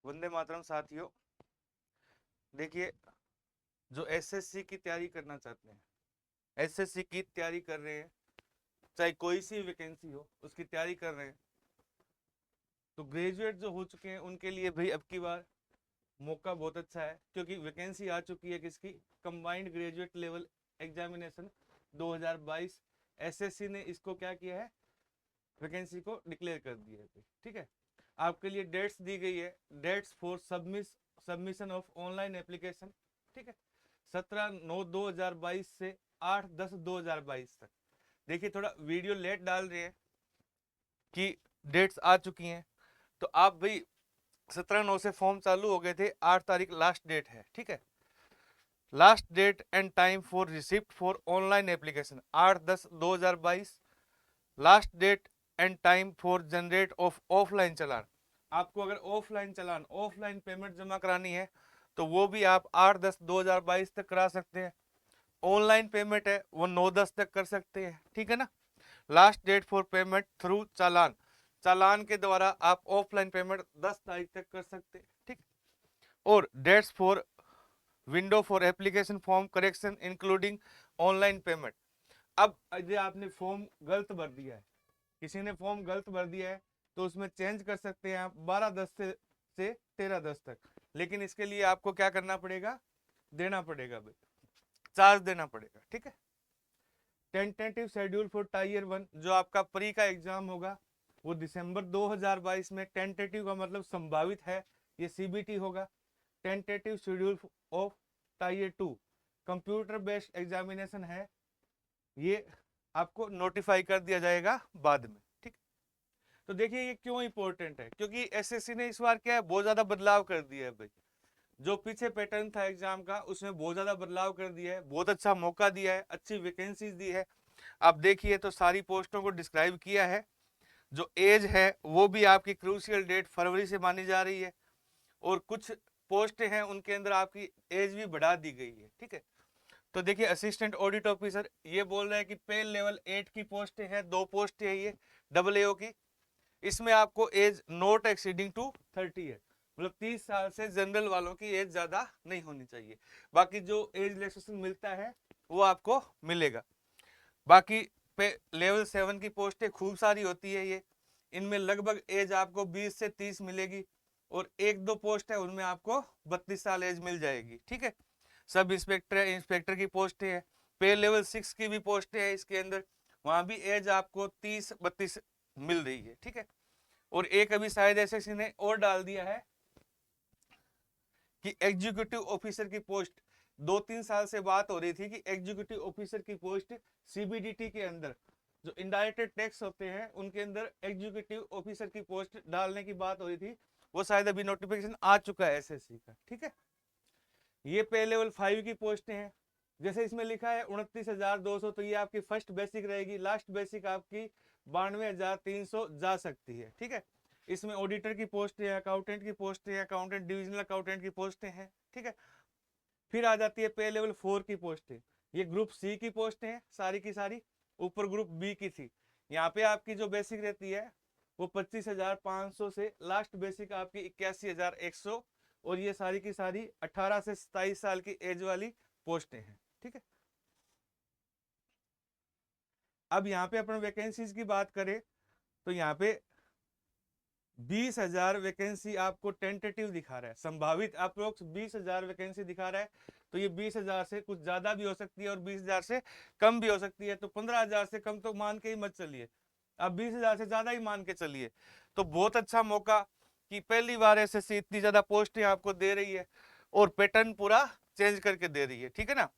वंदे मातरम साथियों। देखिए, जो एसएससी की तैयारी करना चाहते हैं, एसएससी की तैयारी कर रहे हैं, चाहे कोई सी वैकेंसी हो उसकी तैयारी कर रहे हैं, तो ग्रेजुएट जो हो चुके हैं उनके लिए भाई अब की बार मौका बहुत अच्छा है, क्योंकि वैकेंसी आ चुकी है किसकी, combined graduate level examination 2022। SSC ने इसको क्या किया है, वैकेंसी को डिक्लेयर कर दिया है। ठीक है, आपके लिए डेट्स दी गई है, dates for submission of online application. ठीक है, 17/9/2022 से 8/10/2022 तक। देखिए, थोड़ा वीडियो लेट डाल रहे हैं कि डेट्स आ चुकी हैं, तो आप भाई 17/9 से फॉर्म चालू हो गए थे, 8 तारीख लास्ट डेट है। ठीक है, last date and time for receipt for online application 8/10/2022। Last date and time for generate of offline challan. आपको अगर ऑफलाइन चलान, ऑफलाइन पेमेंट जमा करानी है तो वो भी आप 8/10/2022 तक करा सकते हैं। ऑनलाइन पेमेंट है वो 9/10 तक कर सकते हैं। ठीक है ना। Last date for payment through challan, challan के द्वारा आप ऑफलाइन पेमेंट 10 तारीख तक कर सकते हैं। ठीक। और dates for window for application form correction including online payment. अब यदि आपने फॉर्म गलत भर दिया है, किसी ने फॉर्म गलत भर दिया है, तो उसमें चेंज कर सकते हैं आप 12/10 से 13/10 तक। लेकिन इसके लिए आपको क्या करना पड़ेगा, देना पड़ेगा भाई, चार्ज देना पड़ेगा। ठीक है। टेंटेटिव शेड्यूल फॉर टायर 1, जो आपका प्री का एग्जाम होगा वो दिसंबर 2022 में। टेंटेटिव का मतलब संभावित है, ये सीबीटी होगा। Tentative schedule of tyre 2 computer based examination है, ये आपको नोटिफाई कर दिया जाएगा बाद में। ठीक। तो देखिए ये क्यों इंपॉर्टेंट है, क्योंकि एसएससी ने इस बार क्या है, बहुत ज्यादा बदलाव कर दिया है भाई। जो पीछे पैटर्न था एग्जाम का उसमें बहुत ज्यादा बदलाव कर दिया है, बहुत अच्छा मौका दिया है, अच्छी वैकेंसीज दी है। आप देखिए तो सारी पोस्टों को डिस्क्राइब किया है। जो एज है वो भी आपकी क्रूशियल डेट फरवरी से मानी जा रही है, और कुछ पोस्ट हैं उनके अंदर आपकी एज भी बढ़ा दी गई है। ठीक है। तो देखिए, असिस्टेंट ऑडिट ऑफिसर ये बोल रहे हैं कि पे लेवल 8 की पोस्ट है, 2 पोस्ट है ये डबल एओ की। इसमें आपको एज नॉट एक्सीडिंग टू 30 है, मतलब 30 साल से जनरल वालों की एज ज्यादा नहीं होनी चाहिए। बाकी जो एज रिलैक्सेशन मिलता है वो आपको मिलेगा। बाकी पे लेवल 7 की पोस्टें खूब सारी होती है ये, इनमें लगभग एज आपको 20 से 30 मिलेगी, और 1-2 पोस्ट है उनमें आपको 32 साल एज मिल जाएगी। ठीक है। सब इंस्पेक्टर है, इंस्पेक्टर की पोस्टें है। पे लेवल 6 की भी पोस्टें है इसके अंदर, वहां भी एज आपको 30-32 मिल रही है। ठीक है। और एक अभी शायद एसएससी ने और डाल दिया है कि एग्जीक्यूटिव ऑफिसर की पोस्ट, 2-3 साल से बात हो रही थी कि एग्जीक्यूटिव ऑफिसर की पोस्ट सीबीडीटी के अंदर, जो इनडायरेक्ट टैक्स होते हैं उनके अंदर एग्जीक्यूटिव ऑफिसर की पोस्ट डालने की बात हो रही थी। वो शायद अभी नोटिफिकेशन आ चुका है एसएससी का। ठीक है। ये पे लेवल 5 की पोस्टें हैं, जैसे इसमें लिखा है 29,200, तो ये आपकी फर्स्ट बेसिक रहेगी। लास्ट बेसिक आपकी 92,300 जा सकती है। ठीक है। इसमें ऑडिटर की पोस्टें हैं, अकाउंटेंट की पोस्टें हैं, अकाउंटेंट डिविजनल अकाउंटेंट की पोस्टें हैं। ठीक है। फिर आ जाती है पे लेवल 4 की पोस्टें, ये ग्रुप सी की पोस्टें हैं सारी की सारी, ऊपर ग्रुप बी की थी। यहाँ पे आपकी जो बेसिक रहती है वो 25,500 से लास्ट बेसिक आपकी 81,100, और ये सारी की सारी 18 से 27 साल की एज वाली पोस्टें हैं। ठीक है। अब यहाँ पे अपन वैकेंसीज की बात करें तो यहाँ पे 20,000 वैकेंसी आपको टेंटेटिव दिखा रहा है, संभावित अप्रोक्स 20,000 वैकेंसी दिखा रहा है। तो ये 20,000 से कुछ ज्यादा भी हो सकती है और 20,000 से कम भी हो सकती है, तो 15,000 से कम तो मान के ही मत चलिए, आप 20,000 से ज्यादा ही मान के चलिए। तो बहुत अच्छा मौका कि पहली बार एसएससी इतनी ज्यादा पोस्टें आपको दे रही है और पैटर्न पूरा चेंज करके दे रही है। ठीक है ना।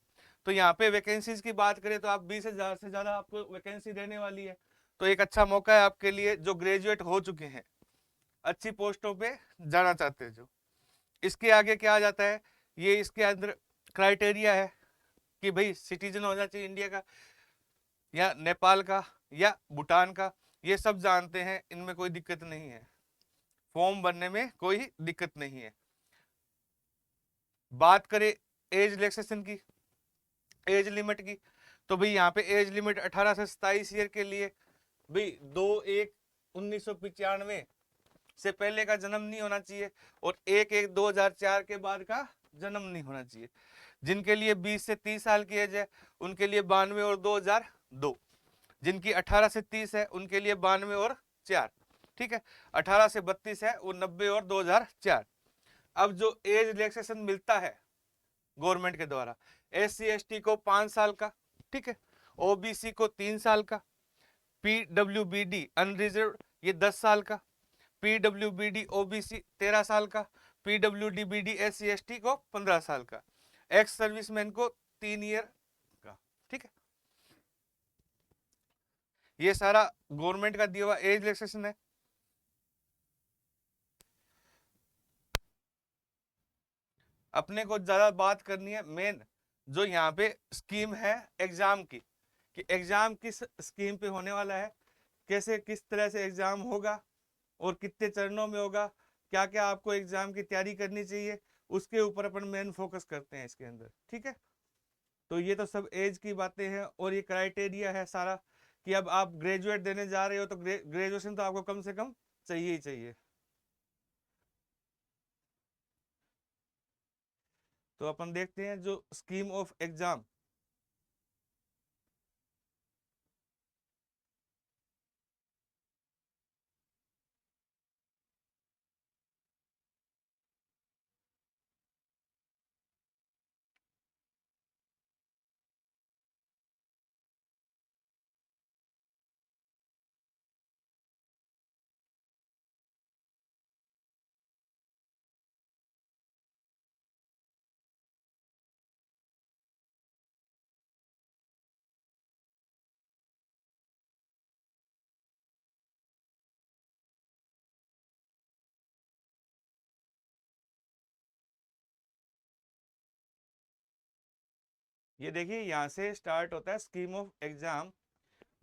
तो यहाँ पे वैकेंसीज की बात करें तो आप 20,000 से ज्यादा आपको वैकेंसी देने वाली है, तो एक अच्छा मौका है आपके लिए जो ग्रेजुएट हो चुके हैं, अच्छी पोस्टों पे जाना चाहते हैं जो। इसके आगे क्या आ जाता है, ये इसके अंदर क्राइटेरिया है कि भाई सिटीजन होना चाहिए इंडिया का या नेपाल का या भूटान का, ये सब जानते हैं, इनमें कोई दिक्कत नहीं है, फॉर्म भरने में कोई दिक्कत नहीं है। बात करें एज रिलैक्सेशन की, एज लिमिट की, तो भाई यहाँ पे एज लिमिट 18 से 27 ईयर के लिए भाई 2/1/1995 से पहले का जन्म नहीं होना चाहिए और 1/1/2004 के बाद का जन्म नहीं होना चाहिए। जिनके लिए 20 से 30 साल की एज है उनके लिए 92 और 2002। जिनकी 18 से 30 है उनके लिए 92 और 4। ठीक है, 18 से 32 है वो 90 और 2004। अब जो एज रिलैक्सेशन मिलता है गवर्नमेंट के द्वारा, SC ST को 5 साल का, ठीक है, OBC को 3 साल का, PWBD अनरिजर्व ये 10 साल का, PWBD OBC 13 साल का, PWDBD SC ST को 15 साल का, एक्स सर्विसमैन को 3 ईयर का। ठीक है, ये सारा गवर्नमेंट का दिया हुआ एज रिलैक्सेशन है। अपने को ज्यादा बात करनी है मेन जो यहाँ पे स्कीम है एग्जाम की, कि एग्जाम किस स्कीम पे होने वाला है, कैसे किस तरह से एग्जाम होगा और कितने चरणों में होगा, क्या क्या आपको एग्जाम की तैयारी करनी चाहिए, उसके ऊपर अपन मेन फोकस करते हैं इसके अंदर। ठीक है, तो ये तो सब एज की बातें हैं और ये क्राइटेरिया है सारा कि अब आप ग्रेजुएट देने जा रहे हो तो ग्रेजुएशन तो आपको कम से कम चाहिए ही चाहिए। तो अपन देखते हैं जो स्कीम ऑफ एग्जाम, ये देखिए यहाँ से स्टार्ट होता है scheme of exam.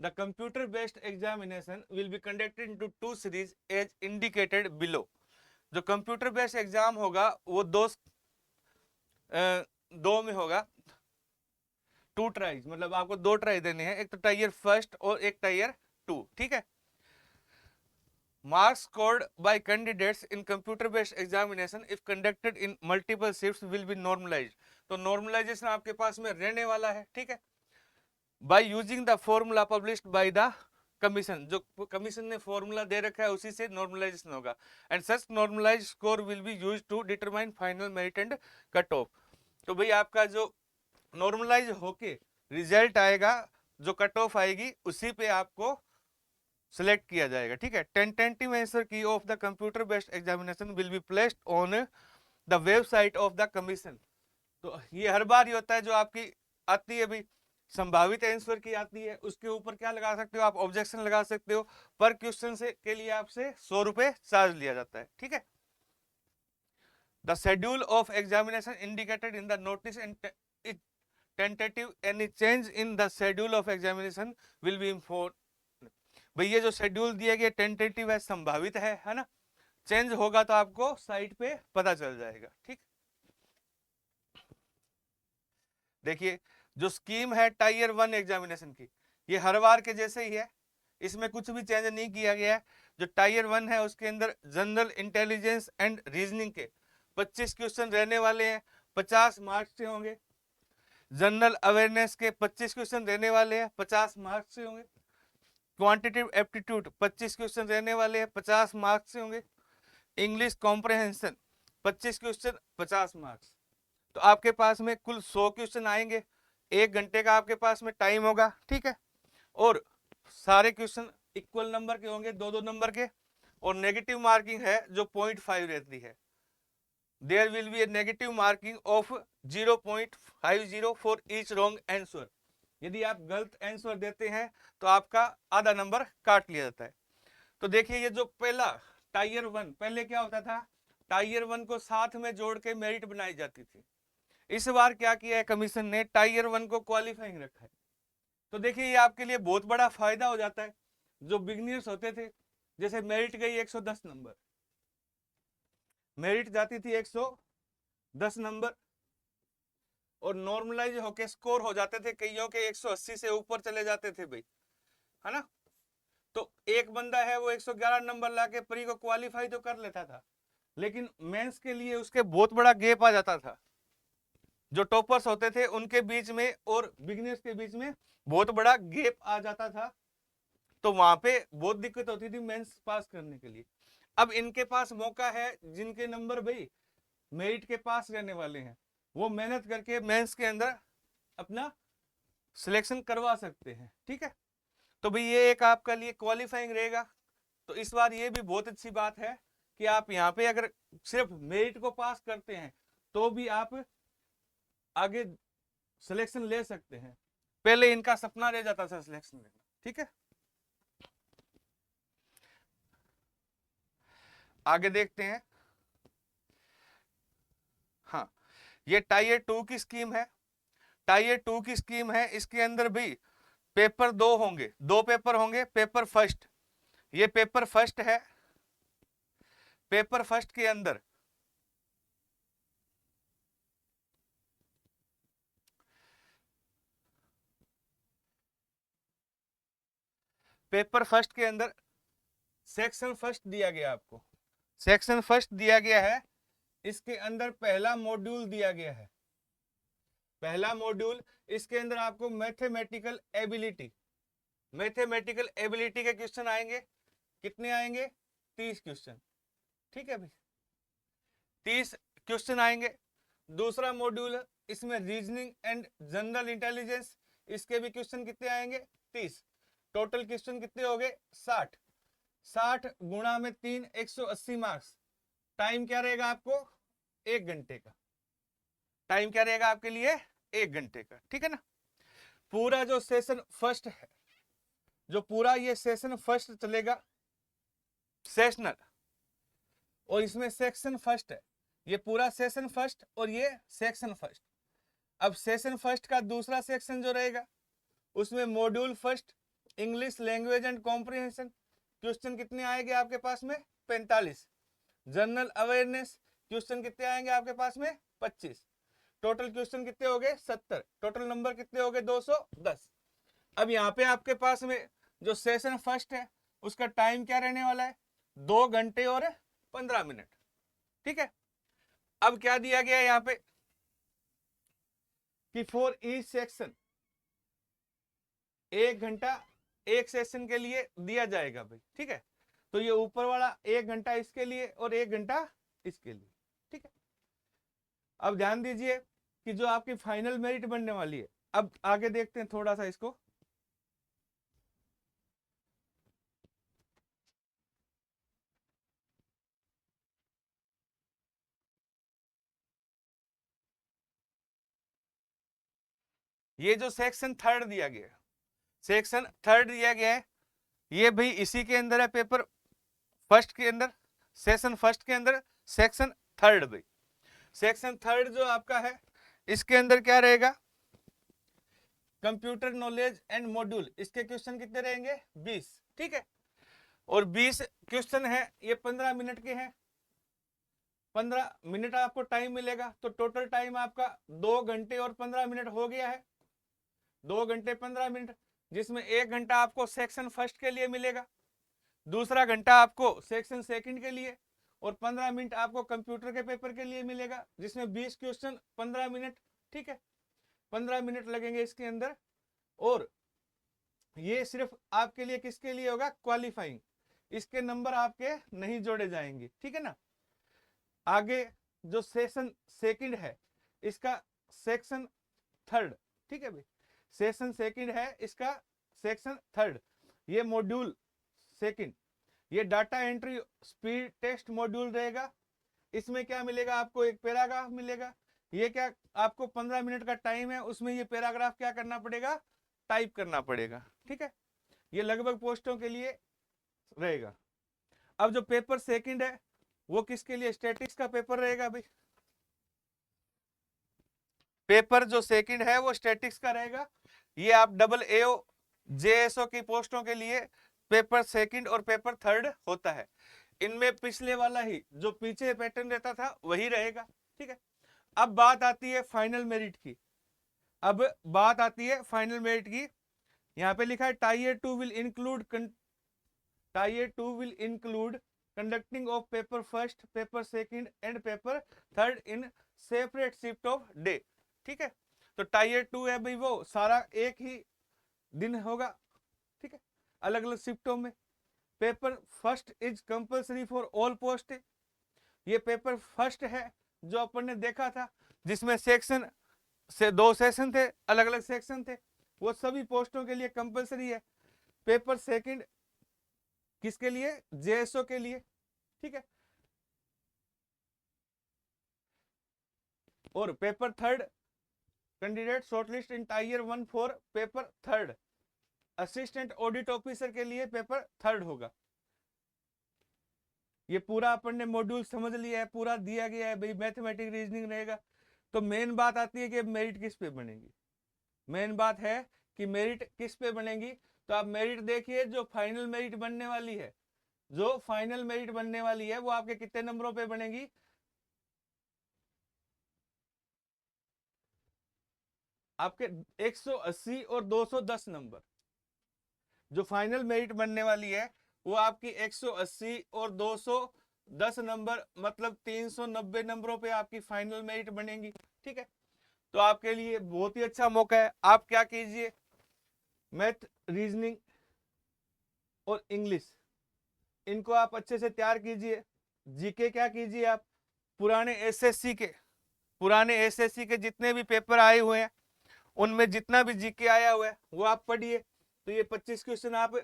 The computer based examination will be conducted into 2 series as indicated below. जो कंप्यूटर बेस्ड एग्जाम होगा वो दो में होगा, 2 ट्राइज, मतलब आपको 2 ट्राई देने हैं, एक तो टाइयर फर्स्ट और एक टाइयर 2। ठीक है, marks scored by candidates in computer based examination if conducted in multiple shifts will be normalized। तो नॉर्मलाइजेशन आपके पास में रहने वाला है। ठीक है, by using the formula published by the commission, जो कमीशन ने फॉर्मूला दे रखा है उसी से नॉर्मलाइजेशन होगा। And such normalised score will be used to determine final merit and cut off. तो भाई आपका जो नॉर्मलाइज होके रिजल्ट आएगा, जो कट ऑफ आएगी उसी पे आपको सिलेक्ट किया जाएगा। ठीक है, टेंटेटिव आंसर की of the computer based examination will be placed on the website of the commission. तो ये हर बार ही होता है, जो आपकी आती है भाई संभावित आंसर की आती है, उसके ऊपर क्या लगा सकते हो आप, ऑब्जेक्शन लगा सकते हो। पर क्वेश्चन से के लिए आपसे 100 रुपए चार्ज लिया जाता है। ठीक है, the schedule of examination indicated in the notice and tentative any change in the schedule of examination will be inform. भाई ये जो शेड्यूल दिया गया टेंटेटिव है, संभावित है ना, चेंज होगा तो आपको साइट पे पता चल जाएगा। ठीक, देखिए जो स्कीम है टायर 1 एग्जामिनेशन की, ये हर बार के जैसे ही है, इसमें कुछ भी चेंज नहीं किया गया है। जो टायर 1 है उसके अंदर जनरल इंटेलिजेंस एंड रीजनिंग के 25 क्वेश्चन रहने वाले हैं, 50 मार्क्स से होंगे। जनरल अवेयरनेस के 25 क्वेश्चन रहने वाले हैं, 50 मार्क्स से होंगे। क्वांटिटेटिव एप्टीट्यूड 25 क्वेश्चन रहने वाले हैं, 50 मार्क्स से होंगे। English comprehension 25 question, 50 marks. तो आपके पास में कुल 100 क्वेश्चन आएंगे, 1 घंटे का आपके पास में टाइम होगा। ठीक है, और सारे क्वेश्चन इक्वल नंबर के होंगे, 2-2 नंबर के, और नेगेटिव मार्किंग है जो 0.5 रहती है। There will be a negative marking of 0.50 for each wrong answer. यदि आप गलत आंसर देते हैं तो आपका आधा नंबर काट लिया जाता है। तो देखिए ये जो पहला टायर 1, पहले क्या होता था, टायर 1 को साथ में जोड़ के मेरिट बनाई जाती थी। इस बार क्या किया है कमीशन ने, टायर 1 को क्वालिफाइंग रखा है। तो देखिए ये आपके लिए बहुत बड़ा फायदा हो जाता है। जो बिगनियर्स होते थे, जैसे मेरिट गई 110 नंबर, मेरिट जाती थी 110 नंबर, और नॉर्मलाइज होके स्कोर हो जाते थे कईयों के 180 से ऊपर चले जाते थे भाई, है ना। तो एक बंदा है वो 111 नंबर लाके प्री को क्वालिफाई तो कर लेता था, लेकिन मेंस के लिए उसके बहुत बड़ा गैप आ जाता था। जो टॉपर्स होते थे उनके बीच में और बिगिनर्स के बीच में बहुत बड़ा गैप आ जाता था, तो वहां पे बहुत दिक्कत होती थी मेंस पास करने के लिए। अब इनके पास मौका है, जिनके नंबर भाई मेरिट के पास रहने वाले हैं, वो मेहनत करके मेंस के अंदर अपना सिलेक्शन करवा सकते हैं। ठीक है, तो भाई ये एक आपका लिए क्वालिफाइंग रहेगा। तो इस बार ये भी बहुत अच्छी बात है कि आप यहाँ पे अगर सिर्फ मेरिट को पास करते हैं तो भी आप आगे सिलेक्शन ले सकते हैं। पहले इनका सपना रह जाता था सिलेक्शन लेना। ठीक है, आगे देखते हैं। हाँ, ये टायर 2 की स्कीम है। टायर 2 की स्कीम है, इसके अंदर भी पेपर 2 होंगे, 2 पेपर होंगे। पेपर फर्स्ट, ये पेपर फर्स्ट है। पेपर फर्स्ट के अंदर पेपर फर्स्ट के अंदर सेक्शन फर्स्ट दिया गया आपको, सेक्शन फर्स्ट दिया गया है। इसके अंदर पहला मॉड्यूल दिया गया है, पहला मॉड्यूल। इसके अंदर आपको मैथमेटिकल एबिलिटी, मैथमेटिकल एबिलिटी के क्वेश्चन आएंगे। कितने आएंगे? 30 क्वेश्चन। ठीक है भाई, 30 क्वेश्चन आएंगे। दूसरा मॉड्यूल है, इसमें रीजनिंग एंड जनरल इंटेलिजेंस, इसके भी क्वेश्चन कितने आएंगे? 30। टोटल क्वेश्चन कितने हो गए? 60। 60 गुणा में 3, 180 मार्क्स। टाइम क्या रहेगा आपको? 1 घंटे का। टाइम क्या रहेगा आपके लिए? 1 घंटे का। ठीक है ना। पूरा जो सेशन फर्स्ट है, जो पूरा ये सेशन फर्स्ट चलेगा, सेशनल, और इसमें सेक्शन फर्स्ट है। ये पूरा सेशन फर्स्ट और ये सेक्शन फर्स्ट। अब सेशन फर्स्ट का दूसरा सेक्शन जो रहेगा, उसमें module first English language and comprehension, question कितने आएंगे आपके पास में? 45। जनरल अवेयरनेस, क्वेश्चन कितने आएंगे आपके पास में? 25। टोटल क्वेश्चन कितने हो गए? 70। टोटल नंबर कितने हो गए? 210। अब यहाँ पे आपके पास में जो सेशन फर्स्ट है उसका टाइम क्या रहने वाला है? 2 घंटे और 15 मिनट। ठीक है, अब क्या दिया गया है यहाँ पे कि फॉर ईच सेक्शन 1 घंटा एक सेशन के लिए दिया जाएगा भाई। ठीक है, तो ये ऊपर वाला 1 घंटा इसके लिए और 1 घंटा इसके लिए। ठीक है, अब ध्यान दीजिए कि जो आपकी फाइनल मेरिट बनने वाली है, अब आगे देखते हैं थोड़ा सा इसको। ये जो सेक्शन थर्ड दिया गया है, सेक्शन थर्ड दिया गया है, ये भाई इसी के अंदर है, पेपर फर्स्ट के अंदर, सेक्शन फर्स्ट के अंदर सेक्शन थर्ड। भाई सेक्शन थर्ड जो आपका है, इसके अंदर क्या रहेगा? कंप्यूटर नॉलेज एंड मॉड्यूल, इसके क्वेश्चन कितने रहेंगे? 20। ठीक है, और 20 क्वेश्चन है, ये 15 मिनट के हैं। 15 मिनट आपको टाइम मिलेगा, तो टोटल टाइम आपका 2 घंटे और 15 मिनट हो गया है। 2 घंटे 15 मिनट, जिसमें 1 घंटा आपको सेक्शन फर्स्ट के लिए मिलेगा, दूसरा घंटा आपको सेक्शन सेकंड के लिए, और 15 मिनट आपको कंप्यूटर के पेपर के लिए मिलेगा, जिसमें 20 क्वेश्चन 15 मिनट। ठीक है, 15 मिनट लगेंगे इसके अंदर। और ये सिर्फ आपके लिए किसके लिए होगा? क्वालिफाइंग। इसके नंबर आपके नहीं जोड़े जाएंगे। ठीक है ना। आगे जो सेशन सेकंड है, इसका सेक्शन थर्ड। ठीक है भाई, सेशन सेकंड है, इसका सेक्शन थर्ड। ये मॉड्यूल सेकंड, ये data entry speed test module रहेगा। इसमें क्या मिलेगा आपको? एक पैराग्राफ मिलेगा। ये क्या आपको 15 मिनट का टाइम है, उसमें ये पैराग्राफ क्या करना पड़ेगा? टाइप करना पड़ेगा। ठीक है, ये लगभग पोस्टों के लिए रहेगा। अब जो पेपर सेकंड है वो किसके लिए? स्टैटिक्स का पेपर रहेगा भाई। पेपर जो सेकंड है वो स्टैटिक्स का रहेगा। ये आप डबल एओ जेएसओ की पोस्टों के लिए पेपर सेकंड और पेपर थर्ड होता है। इनमें पिछले वाला ही जो पीछे पैटर्न रहता था वही रहेगा। ठीक है, अब बात आती है फाइनल मेरिट की। अब बात आती है फाइनल मेरिट की। यहाँ पे लिखा है tyre 2 will include tyre 2 will include conducting of paper first, paper second and paper third in separate shift of day. ठीक है, तो टायर 2 है भाई वो सारा एक ही दिन होगा, ठीक है, अलग अलग शिफ्टों में। Paper first is compulsory for all post, ये पेपर फर्स्ट है जो अपन ने देखा था, जिसमें सेक्शन से 2 सेक्शन थे, अलग अलग सेक्शन थे, वो सभी पोस्टों के लिए कंपल्सरी है। पेपर सेकंड किसके लिए, जेएसओ के लिए, ठीक है। और paper third candidate shortlist in tyre 1 for paper third, assistant audit officer के लिए पेपर थर्ड होगा। ये पूरा अपन ने मॉड्यूल समझ लिया है, पूरा दिया गया है भाई, मैथमेटिक्स रीजनिंग रहेगा। तो मेन बात आती है कि मेरिट किस पे बनेगी। मेन बात है कि मेरिट किस पे बनेगी। तो आप मेरिट देखिए, जो फाइनल मेरिट बनने वाली है, जो फाइनल मेरिट बनने वाली है वो आपके कितने नंबरों पे बनेगी, आपके 180 और 210 नंबर। जो फाइनल मेरिट बनने वाली है वो आपकी 180 और 210 नंबर, मतलब 390 नंबरों पे आपकी फाइनल मेरिट बनेगी। ठीक है, तो आपके लिए बहुत ही अच्छा मौका है। आप क्या कीजिए, मैथ, रीजनिंग और इंग्लिश, इनको आप अच्छे से तैयार कीजिए। जीके क्या कीजिए, आप पुराने एसएससी के, पुराने एसएससी के जितने भी पेपर आए हुए हैं उनमें जितना भी जीके आया हुआ है वो आप पढ़िए। तो ये 25 क्वेश्चन आप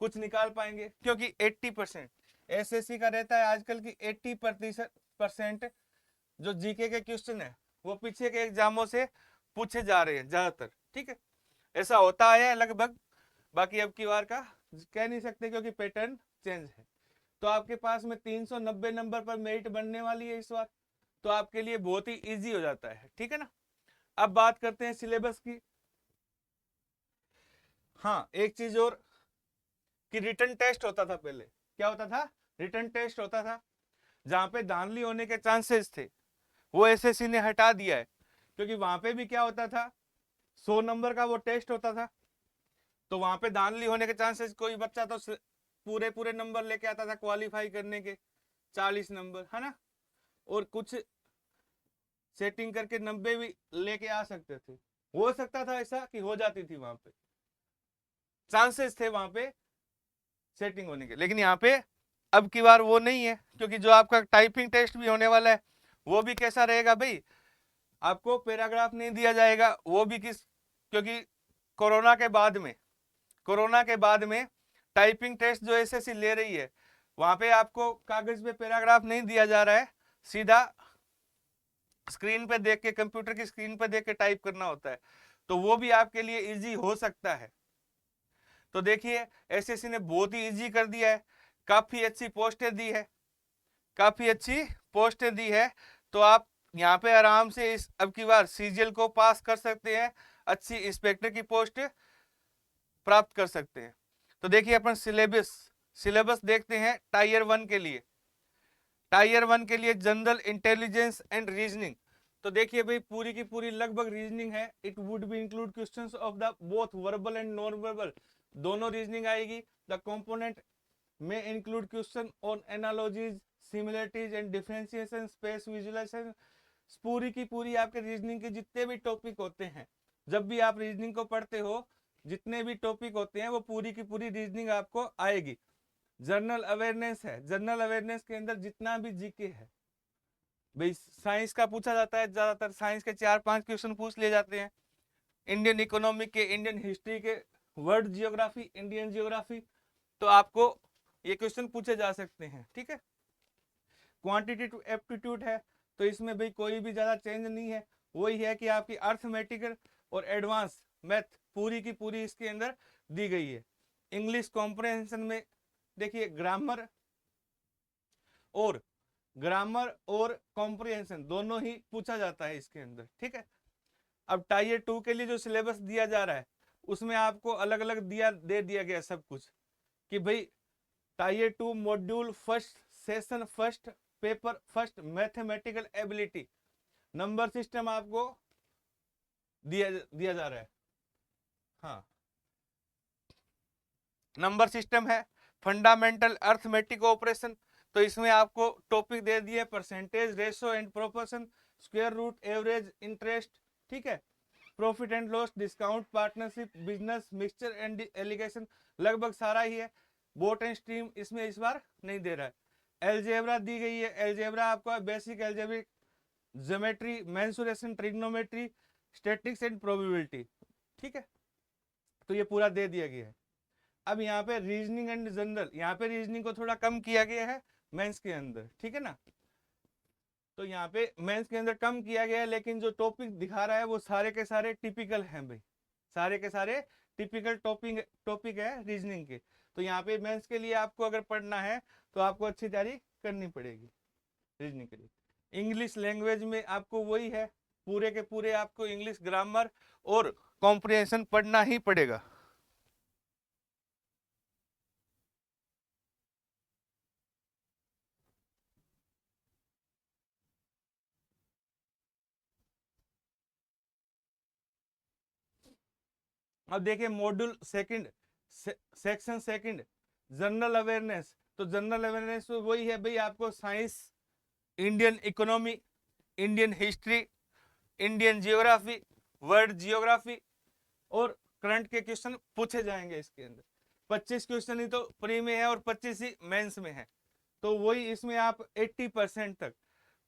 कुछ निकाल पाएंगे, क्योंकि 80% एसएससी का रहता है आजकल की 80% जो जीके के क्वेश्चन है वो पीछे के एग्जामों से पूछे जा रहे हैं ज्यादातर। ठीक है, ऐसा होता आया है लगभग, बाकी अब की बार का कह नहीं सकते क्योंकि पैटर्न चेंज है। तो आपके पास में 390 नंबर पर मेरिट बनने वाली है इस बार, तो आपके लिए बहुत ही इजी हो जाता है। ठीक है ना, अब बात करते हैं सिलेबस की। हाँ, एक चीज और कि रिटन टेस्ट होता था पहले। क्या होता था, रिटन टेस्ट होता था, जहां पे धांधली होने के चांसेस थे वो एसएससी ने हटा दिया है। क्योंकि वहां पे भी क्या होता था, 100 नंबर का वो टेस्ट होता था, तो वहां पे धांधली होने के चांसेस, कोई बच्चा तो पूरे पूरे नंबर लेके आता था क्वालिफाई करने के, 40 नंबर, है ना, और कुछ सेटिंग करके 90 भी लेके आ सकते थे। हो सकता था ऐसा कि हो जाती थी, वहां पे चांसेस थे वहां पे सेटिंग होने के। लेकिन यहाँ पे अब की बार वो नहीं है, क्योंकि जो आपका टाइपिंग टेस्ट भी होने वाला है वो भी कैसा रहेगा भाई, आपको पैराग्राफ नहीं दिया जाएगा, वो भी किस, क्योंकि कोरोना के बाद में, कोरोना के बाद में टाइपिंग टेस्ट जो एसएससी ले रही है वहां पे आपको कागज पे पैराग्राफ नहीं दिया जा रहा है, सीधा स्क्रीन पे देख के, कंप्यूटर की स्क्रीन पे देख के टाइप करना होता है। तो वो भी आपके लिए इजी हो सकता है। तो देखिए, एसएससी ने बहुत ही इजी कर दिया है, काफी अच्छी पोस्टें दी है, काफी अच्छी पोस्टें दी है। तो आप यहाँ पे आराम से इस अब की बार सीजीएल को पास कर सकते हैं, अच्छी इंस्पेक्टर की पोस्ट प्राप्त कर सकते हैं। तो देखिए अपन सिलेबस सिलेबस देखते हैं टायर 1 के लिए। टायर 1 के लिए जनरल इंटेलिजेंस एंड रीजनिंग। तो देखिए भाई, पूरी की पूरी लगभग रीजनिंग है। It would be include questions of the both verbal and non verbal, दोनों रीजनिंग आएगी। द कंपोनेंट में include question on analogies, similarities and differentiation, space visualisation. पूरी की पूरी आपके रीजनिंग के जितने भी टॉपिक होते हैं, जब भी आप रीजनिंग को पढ़ते हो, जितने भी टॉपिक होते हैं वो पूरी की पूरी रीजनिंग आपको आएगी। जनरल अवेयरनेस है, जनरल अवेयरनेस के अंदर जितना भी जीके है भाई, साइंस का पूछा जाता है, ज्यादातर साइंस के 4-5 क्वेश्चन पूछ लिए जाते हैं, इंडियन इकोनॉमिक के, इंडियन हिस्ट्री के, वर्ल्ड जियोग्राफी, इंडियन जियोग्राफी, तो आपको ये क्वेश्चन पूछे जा सकते हैं। ठीक है, क्वांटिटेटिव एप्टीट्यूड है, तो इसमें भाई कोई भी ज्यादा चेंज नहीं है, वही है कि आपकी अर्थमेटिकल और एडवांस मैथ पूरी की पूरी इसके अंदर दी गई है। इंग्लिश कॉम्प्रहेंशन में देखिए और ग्रामर और कॉम्प्रिहेंशन दोनों ही पूछा जाता है इसके अंदर। ठीक है, अब टायर 2 के लिए जो सिलेबस दिया जा रहा है उसमें आपको अलग अलग दे दिया गया सब कुछ, कि भाई tier 2 module first, session first, paper first, mathematical ability, number system आपको दिया जा रहा है। हाँ, नंबर सिस्टम है, फंडामेंटल अर्थमेटिक ऑपरेशन, तो इसमें आपको टॉपिक दे दिए percentage, ratio and proportion, square root, average, interest, ठीक है, profit and loss, discount, partnership, business, mixture and alligation, लगभग सारा ही है। बोट एंड स्ट्रीम इसमें इस बार नहीं दे रहा है। एलजेब्रा दी गई है, एलजेब्रा आपका basic algebraic, geometry, mensuration, trigonometry, statistics and probability, ठीक है, तो ये पूरा दे दिया गया है। अब यहाँ पे रीजनिंग एंड जनरल, यहाँ पे रीजनिंग को थोड़ा कम किया गया है मेंस के अंदर, ठीक है ना, तो यहाँ पे मेंस के अंदर कम किया गया है, लेकिन जो टॉपिक दिखा रहा है वो सारे के सारे टिपिकल हैं भाई, सारे के सारे टिपिकल टॉपिक है रीजनिंग के। तो यहाँ पे मेंस के लिए आपको अगर पढ़ना है तो आपको अच्छी तैयारी करनी पड़ेगी रीजनिंग के लिए। इंग्लिश लैंग्वेज में आपको वही है, पूरे के पूरे आपको इंग्लिश ग्रामर और कॉम्प्रिहेंशन पढ़ना ही पड़ेगा। अब देखिए module second, section second, general awareness, तो जनरल अवेयरनेस वही है भाई, आपको science, Indian economy, Indian history, Indian geography, world geography और करंट के क्वेश्चन पूछे जाएंगे इसके अंदर। 25 क्वेश्चन ही तो प्री में है और 25 ही मेंस में है, तो वही इसमें आप 80% तक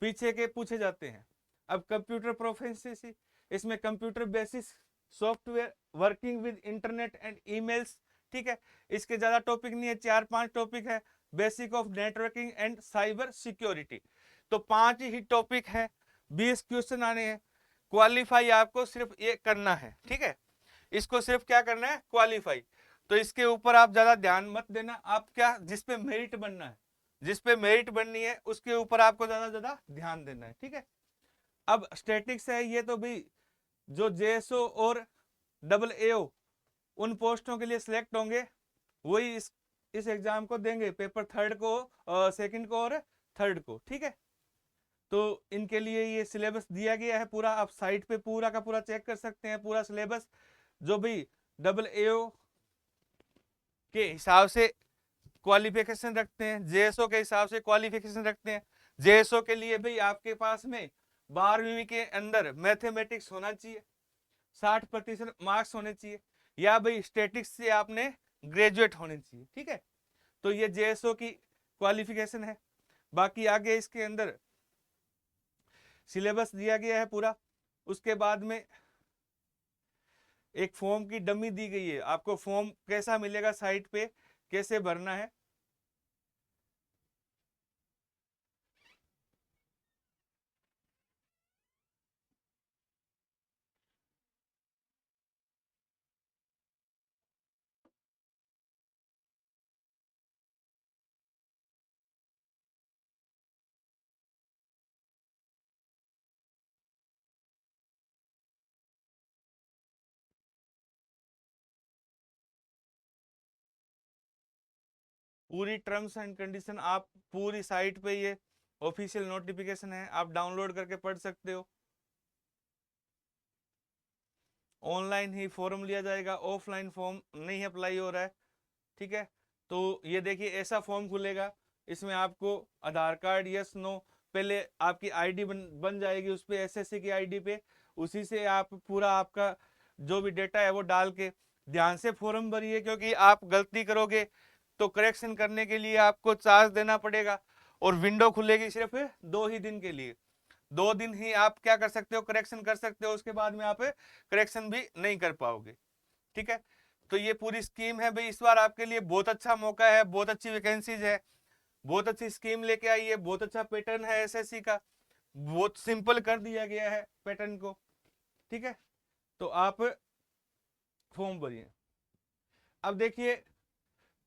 पीछे के पूछे जाते हैं। अब कंप्यूटर प्रोफिशिएंसी, इसमें computer basis software, working with internet and emails, ठीक है, इसके ज्यादा टॉपिक नहीं है, 4-5 टॉपिक है। Basic of networking and cyber security, तो 5 ही टॉपिक है, 20 क्वेश्चन आने हैं। क्वालिफाई आपको सिर्फ ये करना है, ठीक है, इसको सिर्फ क्या करना है, क्वालिफाई। तो इसके ऊपर आप ज्यादा ध्यान मत देना, आप क्या जिसपे मेरिट बनना है, जिसपे मेरिट बननी है उसके ऊपर आपको ज्यादा ध्यान देना है, ठीक है। अब स्टैटिक्स है, ये तो भाई जो जेएसओ और डबल एओ उन पोस्टों के लिए सिलेक्ट होंगे वही इस एग्जाम को देंगे, पेपर थर्ड को, सेकंड को और थर्ड को, ठीक है। तो इनके लिए ये सिलेबस दिया गया है पूरा, आप साइट पे पूरा का पूरा चेक कर सकते हैं, पूरा सिलेबस जो भी डबल एओ के हिसाब से क्वालिफिकेशन रखते हैं, जेएसओ के हिसाब से क्वालिफिकेशन रखते हैं। जेएसओ के लिए भाई आपके पास में 12वीं के अंदर मैथमेटिक्स होना चाहिए, 60% मार्क्स होने चाहिए, या भाई स्टैटिक्स से आपने ग्रेजुएट होने चाहिए, ठीक है। तो ये जेएसओ की क्वालिफिकेशन है। बाकी आगे इसके अंदर सिलेबस दिया गया है पूरा। उसके बाद में एक फॉर्म की डमी दी गई है, आपको फॉर्म कैसा मिलेगा साइट पे, कैसे भरना है। पूरी टर्म्स एंड कंडीशन आप पूरी साइट पे, ये ऑफिशियल नोटिफिकेशन है, आप डाउनलोड करके पढ़ सकते हो। ऑनलाइन ही फॉर्म लिया जाएगा, ऑफलाइन फॉर्म नहीं अप्लाई हो रहा है, ठीक है। तो ये देखिए ऐसा फॉर्म खुलेगा, इसमें आपको आधार कार्ड यस नो, पहले आपकी आईडी बन जाएगी उस पे, एसएससी की आईडी पे, उसी से आप पूरा आपका जो भी डेटा है वो डाल के ध्यान से फॉर्म भरिए, क्योंकि आप गलती करोगे तो करेक्शन करने के लिए आपको चार्ज देना पड़ेगा। और विंडो खुलेगी सिर्फ 2 ही दिन के लिए, 2 दिन ही आप क्या कर सकते हो, करेक्शन कर सकते हो, उसके बाद में आप करेक्शन भी नहीं कर पाओगे, ठीक है। तो ये पूरी स्कीम है भाई, इस बार आपके लिए बहुत अच्छा मौका है, बहुत अच्छी वैकेंसीज है, बहुत अच्छी स्कीम लेके आई है, बहुत अच्छा पैटर्न है एसएससी का, बहुत सिंपल कर दिया गया है पैटर्न को, ठीक है। तो आप फॉर्म भरिए। अब देखिए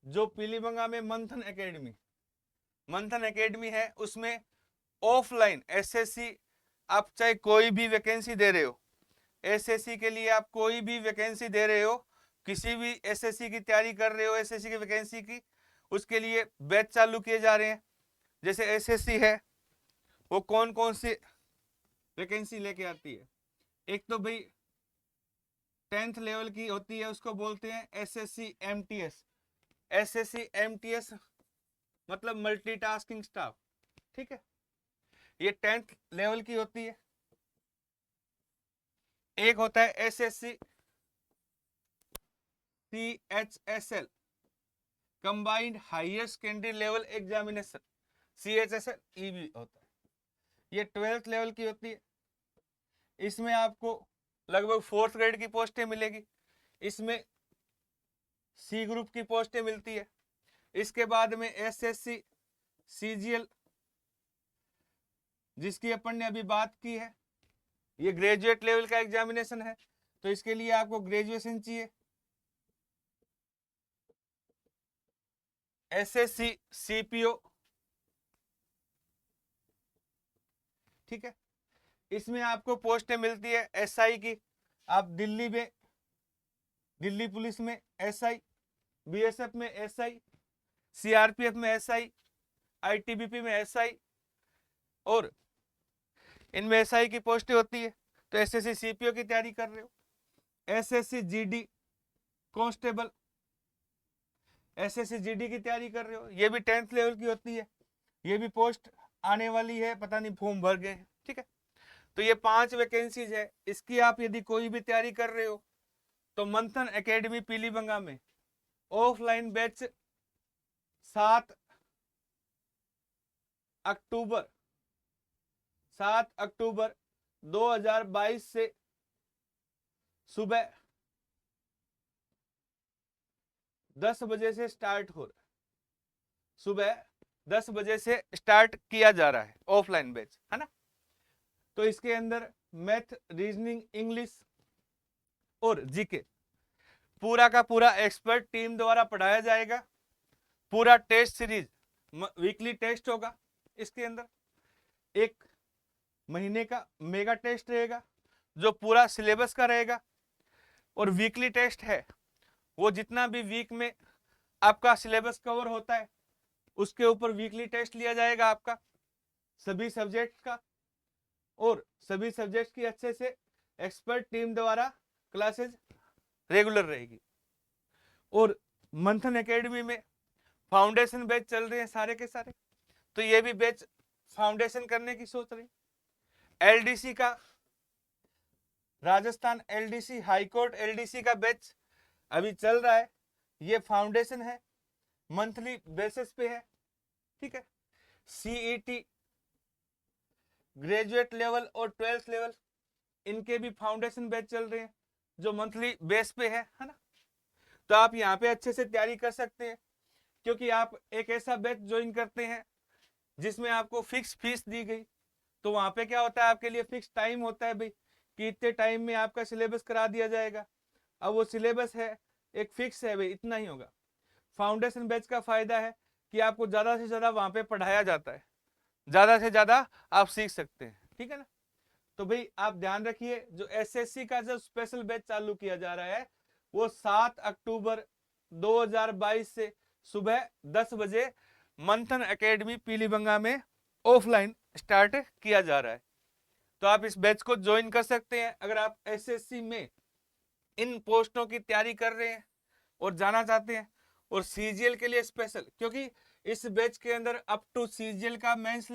जो पीलीबंगा में मंथन एकेडमी है, उसमें ऑफलाइन एसएससी, आप चाहे कोई भी वैकेंसी दे रहे हो, एसएससी के लिए आप कोई भी वैकेंसी दे रहे हो, किसी भी एसएससी की तैयारी कर रहे हो, एसएससी की वैकेंसी की, उसके लिए बैच चालू किए जा रहे हैं। जैसे एसएससी है वो कौन कौन सी वैकेंसी लेके आती है, एक तो भाई 10th लेवल की होती है, उसको बोलते हैं एसएससी एमटीएस, एसएससी एमटीएस मतलब मल्टीटास्किंग स्टाफ, ठीक है। ये 10th लेवल की होती है। एक होता है SSC CHSL combined higher secondary level examination, CHSL EB होता है। ये 12th लेवल की होती है। इसमें आपको लगभग 4th ग्रेड की पोस्टें मिलेगी। इसमें C ग्रुप की पोस्टें मिलती है। इसके बाद में SSC CGL जिसकी अपन ने अभी बात की है, ये ग्रेजुएट लेवल का एग्जामिनेशन है, तो इसके लिए आपको ग्रेजुएशन चाहिए। SSC CPO, ठीक है। इसमें आपको पोस्टें मिलती है SI की। आप दिल्ली में, दिल्ली पुलिस में SI, BSF में SI, CRPF में SI, ITBP में SI, और इनमें SI की पोस्टें होती है। तो SSC CPO की तैयारी कर रहे हो, SSC GD constable, SSC GD की तैयारी कर रहे हो, ये भी 10th लेवल की होती है। ये भी पोस्ट आने वाली है, पता नहीं फॉर्म भर गए हैं, ठीक है। तो ये 5 वैकेंसीज है। इसकी आप यदि कोई भी तैयारी कर रहे हो तो मंथन एकेडमी पीलीबंगा में ऑफलाइन बैच 7 अक्टूबर 2022 से सुबह 10 बजे से स्टार्ट हो रहा है। सुबह 10 बजे से स्टार्ट किया जा रहा है ऑफलाइन बैच, है ना। तो इसके अंदर मैथ, रीजनिंग, इंग्लिश और जीके पूरा का पूरा एक्सपर्ट टीम द्वारा पढ़ाया जाएगा। पूरा टेस्ट सीरीज, वीकली टेस्ट होगा। इसके अंदर 1 महीने का मेगा टेस्ट रहेगा जो पूरा सिलेबस का रहेगा, और वीकली टेस्ट है वो जितना भी वीक में आपका सिलेबस कवर होता है उसके ऊपर वीकली टेस्ट लिया जाएगा आपका सभी सब्जेक्ट का, और सभी सब्जेक्ट की अच्छे से एक्सपर्ट टीम द्वारा क्लासेस रेगुलर रहेगी। और मंथन एकेडमी में फाउंडेशन बैच चल रहे हैं सारे के सारे, तो ये भी बैच फाउंडेशन करने की सोच रही। LDC का, राजस्थान LDC, हाईकोर्ट LDC का बैच अभी चल रहा है। ये फाउंडेशन है, मंथली बेसिस पे है, ठीक है। CET ग्रेजुएट लेवल और 12th लेवल, इनके भी फाउंडेशन बैच चल रहे हैं जो मंथली बेस पे है ना। तो आप यहाँ पे अच्छे से तैयारी कर सकते हैं, क्योंकि आप एक ऐसा बैच ज्वाइन करते हैं जिसमें आपको फिक्स फीस दी गई। तो वहां पे क्या होता है, आपके लिए फिक्स टाइम होता है भाई कि इतने टाइम में आपका सिलेबस करा दिया जाएगा। अब वो सिलेबस है एक फिक्स है भाई, इतना ही होगा। फाउंडेशन बैच का फायदा है कि आपको ज्यादा से ज्यादा वहां पे पढ़ाया जाता है, ज्यादा से ज्यादा आप सीख सकते हैं, ठीक है ना। तो भाई आप ध्यान रखिए, जो SSC का जो स्पेशल बैच चालू किया जा रहा है वो 7 अक्टूबर 2022 से सुबह 10 बजे मंथन एकेडमी पीलीबंगा में ऑफलाइन स्टार्ट किया जा रहा है। तो आप इस बैच को ज्वाइन कर सकते हैं अगर आप SSC में इन पोस्टों की तैयारी कर रहे हैं और जाना चाहते हैं। और CGL के लिए स्पेशल, क्योंकि इस बैच के अंदर अप टू CGL का मेंस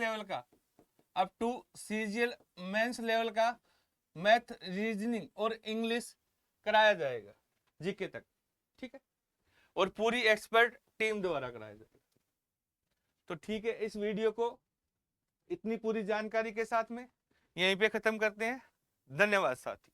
लेवल का मैथ, रीजनिंग और इंग्लिश कराया जाएगा जीके तक, ठीक है। और पूरी एक्सपर्ट टीम द्वारा कराया जाएगा। तो ठीक है, इस वीडियो को इतनी पूरी जानकारी के साथ में यहीं पे खत्म करते हैं। धन्यवाद साथी।